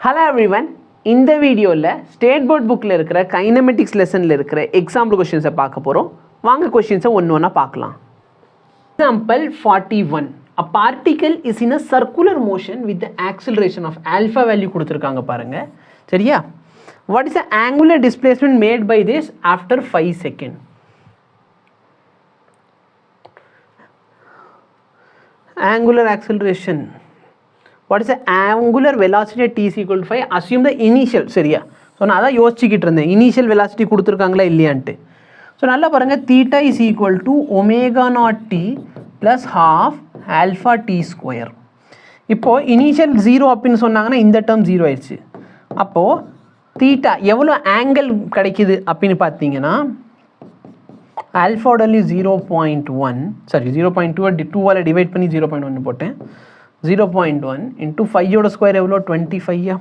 Hello everyone. இந்த வீடியோவில் state board புக்கில் இருக்கிற கைனமெட்டிக்ஸ் லெசனில் இருக்கிற எக்ஸாம்பிள் கொஷின்ஸை பார்க்க போகிறோம். வாங்க கொஷின்ஸை ஒன்று ஒன்றா பார்க்கலாம். Example 41. A particle is in a circular motion with the acceleration of alpha value கொடுத்துருக்காங்க பாருங்கள். சரியா? What is the angular displacement made by this after 5 seconds? Angular acceleration. What is the angular velocity at t is equal to 5? Assume the initial. சரியா? So நான் அதான் யோசிச்சுக்கிட்டு இருந்தேன், initial velocity கொடுத்துருக்காங்களா இல்லையான்ட்டு. So நல்லா பாருங்கள், theta is equal to omega naught t plus half alpha t square. இப்போது initial 0 அப்படின்னு சொன்னாங்கன்னா இந்த டேர்ம் 0 ஆயிடுச்சு. அப்போது தீட்டா எவ்வளோ ஆங்கிள் கிடைக்குது அப்படின்னு பார்த்தீங்கன்னா ஆல்ஃபாவோட வேல்யூ 0.1, சாரி 0.2 2ஆல் டிவைட் பண்ணி 0.1 போட்டேன். 0.1 into 5ஓட ஸ்கொயர் எவ்வளோ? 25.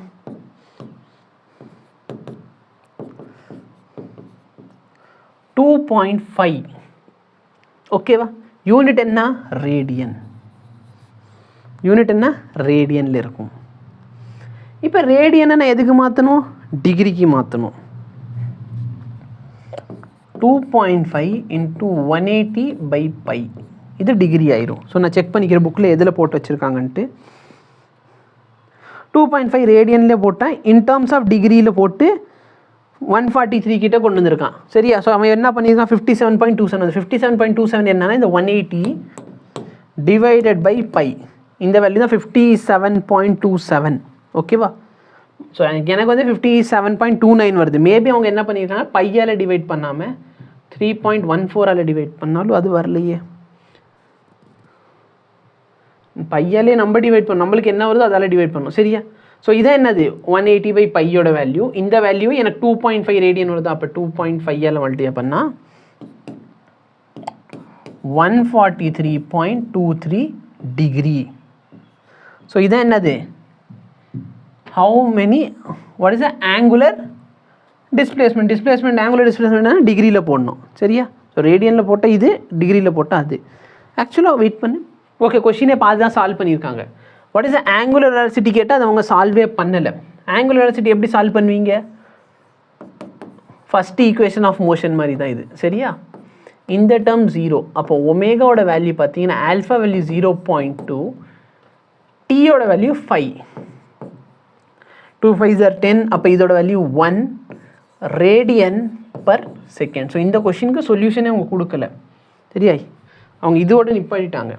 2.5. ஓகேவா? யூனிட் என்ன? ரேடியன். யூனிட் என்ன? ரேடியனில் இருக்கும். இப்போ ரேடியனை நான் எதுக்கு மாற்றணும்? டிகிரிக்கு மாற்றணும். 2.5 into 180 by pi. இது டிகிரி ஆயிரும். ஸோ நான் செக் பண்ணிக்கிற புக்கில் எதில் போட்டு வச்சுருக்காங்கன்ட்டு. 2.5 ரேடியனில் போட்டேன், இன் டேர்ம்ஸ் ஆஃப் டிகிரியில் போட்டு 143 கிட்ட கொண்டு வந்திருக்கான். சரியா? ஸோ அவன் என்ன பண்ணியிருக்கான்? 57.27. 57.27 என்னன்னா இந்த 180 டிவைடட் பை பை. இந்த வேல்யூ தான் 57.27. ஓகேவா? ஸோ எனக்கு வந்து 57.29 வருது. மேபி அவங்க என்ன பண்ணியிருக்காங்க, பையால் டிவைட் பண்ணாமல் 3.14ஆல் டிவைட் பண்ணாலும் அது வரலையே. பையாலே நம்ம டிவைட் பண்ணோம், நம்மளுக்கு என்ன வருதோ அதால் டிவைட் பண்ணோம். சரியா? ஸோ இதான் என்னது? 180 பை பையோட வேல்யூ. இந்த வேல்யூ எனக்கு 2.5 ரேடியன் வருது. அப்போ 2.5ஆல் மல்டிப்ளை பண்ணால் 143.23 டிகிரி. ஸோ இதான் என்னது? How many, what is the angular displacement? Displacement angular displacement டிகிரியில் போடணும். சரியா? ஸோ ரேடியனில் போட்டால் இது, டிகிரியில் போட்டால் அது. ஆக்சுவலாக வெயிட் பண்ணு. ஓகே, கொஷினே பார்த்து தான் சால்வ் பண்ணியிருக்காங்க. What is the angular velocity கேட்டால் அது அவங்க சால்வே பண்ணலை. ஆங்குலர் வெலாசிட்டி எப்படி சால்வ் பண்ணுவீங்க? ஃபஸ்ட்டு ஈக்குவேஷன் ஆஃப் மோஷன் மாதிரி தான் இது. சரியா? இந்த டேர்ம் 0. அப்போ ஒமேகாவோட வேல்யூ பார்த்தீங்கன்னா ஆல்ஃபா வேல்யூ 0.2, டீயோட வேல்யூ 5. 2 5s are 10. அப்போ இதோட value 1 radian per second. So இந்த கொஷினுக்கு சொல்யூஷனே அவங்க கொடுக்கல. சரியா? அவங்க இதோட நிப்பாட்டிட்டாங்க,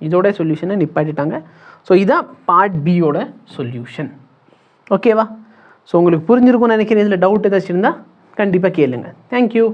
இதோட சொல்யூஷனை நிப்பாட்டிட்டாங்க. ஸோ இதான் பார்ட் பியோட சொல்யூஷன். ஓகேவா? ஸோ உங்களுக்கு புரிஞ்சிருக்கும்னு நினைக்கிறேன். இதில் டவுட் ஏதாச்சும் இருந்தால் கண்டிப்பாக கேளுங்க. தேங்க்யூ.